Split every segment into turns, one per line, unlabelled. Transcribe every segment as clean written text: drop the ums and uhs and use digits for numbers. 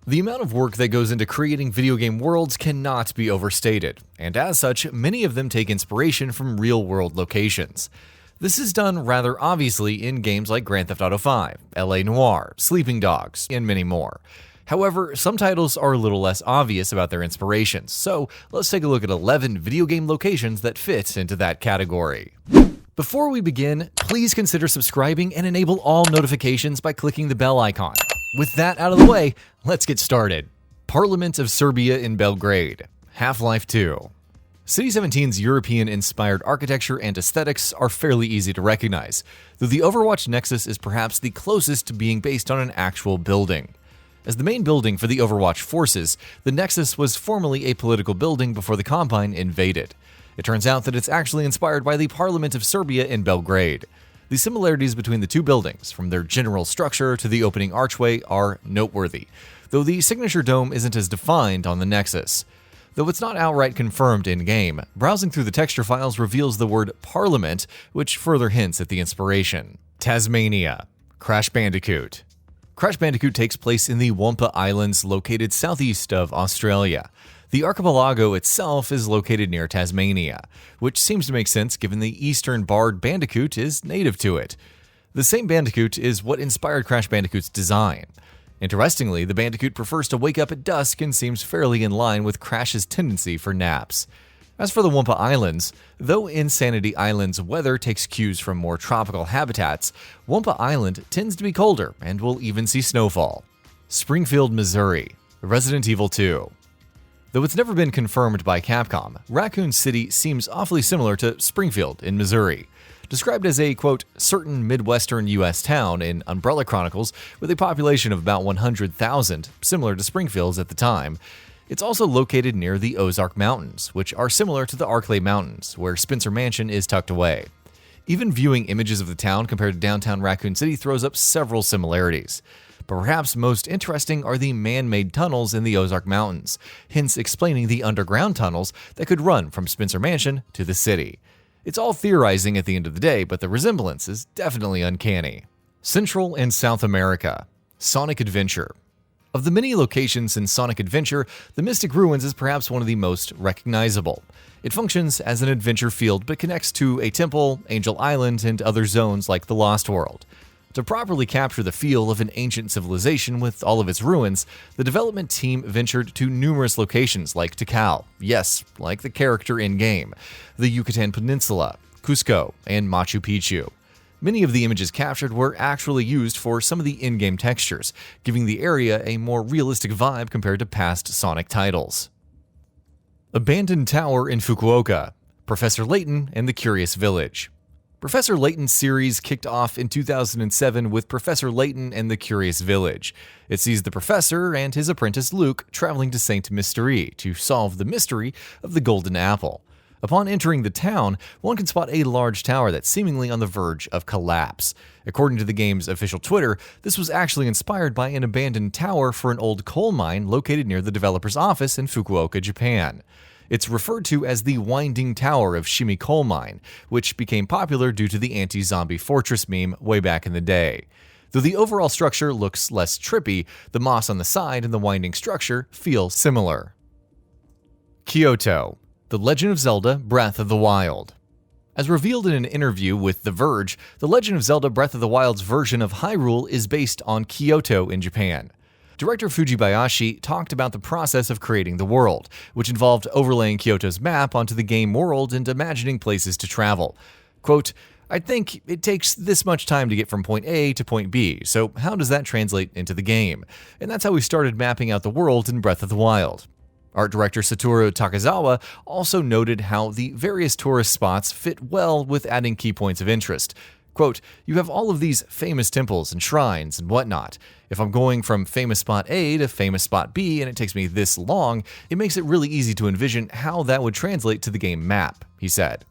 The amount of work that goes into creating video game worlds cannot be overstated, and as such, many of them take inspiration from real-world locations. This is done rather obviously in games like Grand Theft Auto V, LA Noire, Sleeping Dogs, and many more. However, some titles are a little less obvious about their inspirations, so let's take a look at 11 video game locations that fit into that category. Before we begin, please consider subscribing and enable all notifications by clicking the bell icon. With that out of the way, let's get started. Parliament of Serbia in Belgrade, Half-Life 2. City 17's European-inspired architecture and aesthetics are fairly easy to recognize, though the Overwatch Nexus is perhaps the closest to being based on an actual building. As the main building for the Overwatch forces, the Nexus was formerly a political building before the Combine invaded. It turns out that it's actually inspired by the Parliament of Serbia in Belgrade. The similarities between the two buildings, from their general structure to the opening archway, are noteworthy, though the signature dome isn't as defined on the Nexus. Though it's not outright confirmed in-game, browsing through the texture files reveals the word Parliament, which further hints at the inspiration. Tasmania, Crash Bandicoot. Crash Bandicoot takes place in the Wampa Islands located southeast of Australia. The archipelago itself is located near Tasmania, which seems to make sense given the eastern barred Bandicoot is native to it. The same Bandicoot is what inspired Crash Bandicoot's design. Interestingly, the Bandicoot prefers to wake up at dusk and seems fairly in line with Crash's tendency for naps. As for the Wampa Islands, though Insanity Island's weather takes cues from more tropical habitats, Wampa Island tends to be colder and will even see snowfall. Springfield, Missouri, Resident Evil 2. Though it's never been confirmed by Capcom, Raccoon City seems awfully similar to Springfield in Missouri. Described as a, quote, certain Midwestern U.S. town in Umbrella Chronicles with a population of about 100,000, similar to Springfield's at the time, it's also located near the Ozark Mountains, which are similar to the Arklay Mountains, where Spencer Mansion is tucked away. Even viewing images of the town compared to downtown Raccoon City throws up several similarities. But perhaps most interesting are the man-made tunnels in the Ozark Mountains, hence explaining the underground tunnels that could run from Spencer Mansion to the city. It's all theorizing at the end of the day, but the resemblance is definitely uncanny. Central and South America, Sonic Adventure. Of the many locations in Sonic Adventure, the Mystic Ruins is perhaps one of the most recognizable. It functions as an adventure field but connects to a temple, Angel Island, and other zones like the Lost World. To properly capture the feel of an ancient civilization with all of its ruins, the development team ventured to numerous locations like Tikal, yes, like the character in-game, the Yucatan Peninsula, Cusco, and Machu Picchu. Many of the images captured were actually used for some of the in-game textures, giving the area a more realistic vibe compared to past Sonic titles. Abandoned Tower in Fukuoka, Professor Layton and the Curious Village. Professor Layton's series kicked off in 2007 with Professor Layton and the Curious Village. It sees the professor and his apprentice Luke traveling to Saint Mystery to solve the mystery of the Golden Apple. Upon entering the town, one can spot a large tower that's seemingly on the verge of collapse. According to the game's official Twitter, this was actually inspired by an abandoned tower for an old coal mine located near the developer's office in Fukuoka, Japan. It's referred to as the Winding Tower of Shimi Coal Mine, which became popular due to the anti-zombie fortress meme way back in the day. Though the overall structure looks less trippy, the moss on the side and the winding structure feel similar. KYOTO, The Legend of Zelda Breath of the Wild. As revealed in an interview with The Verge, The Legend of Zelda Breath of the Wild's version of Hyrule is based on Kyoto in Japan. Director Fujibayashi talked about the process of creating the world, which involved overlaying Kyoto's map onto the game world and imagining places to travel. Quote, I think it takes this much time to get from point A to point B, so how does that translate into the game? And that's how we started mapping out the world in Breath of the Wild. Art director Satoru Takazawa also noted how the various tourist spots fit well with adding key points of interest. Quote, you have all of these famous temples and shrines and whatnot. If I'm going from famous spot A to famous spot B and it takes me this long, it makes it really easy to envision how that would translate to the game map, he said.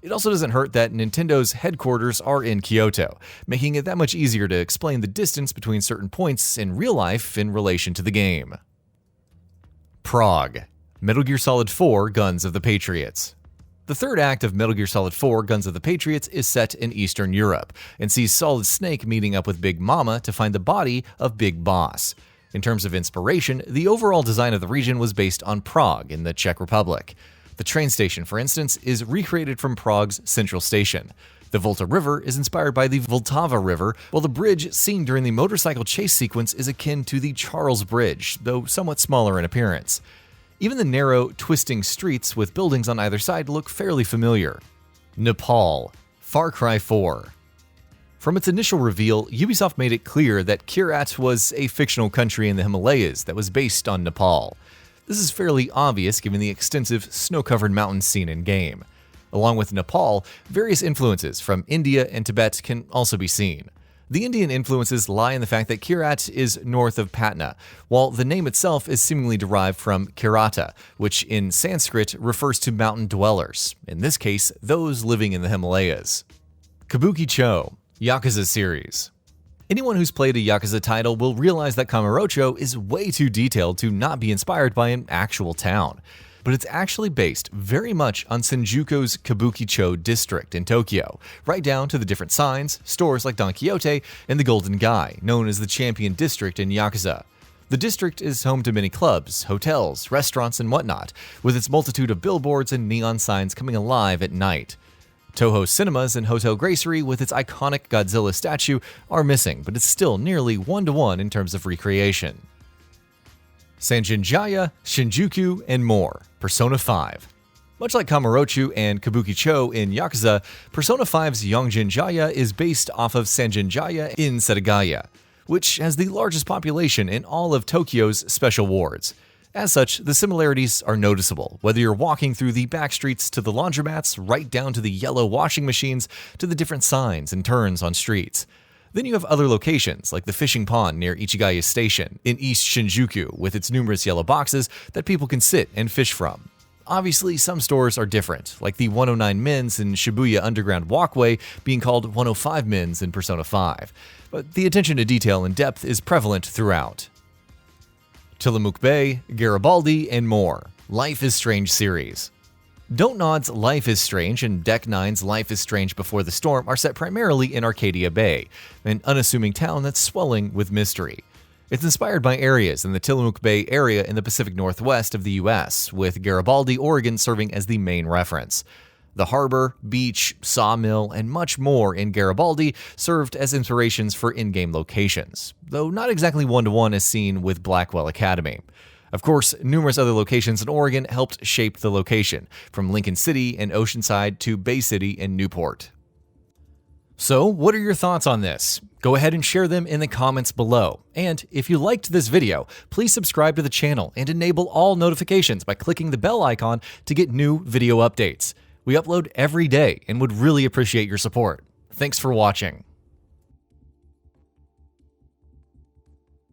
It also doesn't hurt that Nintendo's headquarters are in Kyoto, making it that much easier to explain the distance between certain points in real life in relation to the game. Prague, Metal Gear Solid 4 Guns of the Patriots. The third act of Metal Gear Solid 4 Guns of the Patriots is set in Eastern Europe, and sees Solid Snake meeting up with Big Mama to find the body of Big Boss. In terms of inspiration, the overall design of the region was based on Prague in the Czech Republic. The train station, for instance, is recreated from Prague's Central Station. The Volta River is inspired by the Vltava River, while the bridge seen during the motorcycle chase sequence is akin to the Charles Bridge, though somewhat smaller in appearance. Even the narrow, twisting streets with buildings on either side look fairly familiar. Nepal, Far Cry 4. From its initial reveal, Ubisoft made it clear that Kyrat was a fictional country in the Himalayas that was based on Nepal. This is fairly obvious given the extensive snow-covered mountains seen in-game. Along with Nepal, various influences from India and Tibet can also be seen. The Indian influences lie in the fact that Kyrat is north of Patna, while the name itself is seemingly derived from Kirata, which in Sanskrit refers to mountain dwellers, in this case, those living in the Himalayas. KABUKI-CHO, Yakuza series. Anyone who's played a Yakuza title will realize that Kamurocho is way too detailed to not be inspired by an actual town. But it's actually based very much on Shinjuku's KABUKI-CHO district in Tokyo, right down to the different signs, stores like Don Quixote, and the Golden Guy, known as the Champion District in Yakuza. The district is home to many clubs, hotels, restaurants, and whatnot, with its multitude of billboards and neon signs coming alive at night. Toho Cinemas and Hotel Gracery with its iconic Godzilla statue are missing, but it's still nearly one-to-one in terms of recreation. Sanjinjaya, Shinjuku, and more. Persona 5. Much like Kamurocho and KABUKI-CHO in Yakuza, Persona 5's Yongjinjaya is based off of Sanjinjaya in Setagaya, which has the largest population in all of Tokyo's special wards. As such, the similarities are noticeable, whether you're walking through the back streets to the laundromats, right down to the yellow washing machines, to the different signs and turns on streets. Then you have other locations, like the fishing pond near Ichigaya Station in East Shinjuku, with its numerous yellow boxes that people can sit and fish from. Obviously, some stores are different, like the 109 Men's in Shibuya Underground Walkway being called 105 Men's in Persona 5, but the attention to detail and depth is prevalent throughout. Tillamook Bay, Garibaldi, and more. Life is Strange series. Don't Nod's Life is Strange and Deck 9's Life is Strange Before the Storm are set primarily in Arcadia Bay, an unassuming town that's swelling with mystery. It's inspired by areas in the Tillamook Bay area in the Pacific Northwest of the US, with Garibaldi, Oregon serving as the main reference. The harbor, beach, sawmill, and much more in Garibaldi served as inspirations for in-game locations, though not exactly one-to-one as seen with Blackwell Academy. Of course, numerous other locations in Oregon helped shape the location, from Lincoln City and Oceanside to Bay City and Newport. So, what are your thoughts on this? Go ahead and share them in the comments below. And if you liked this video, please subscribe to the channel and enable all notifications by clicking the bell icon to get new video updates. We upload every day and would really appreciate your support. Thanks for watching.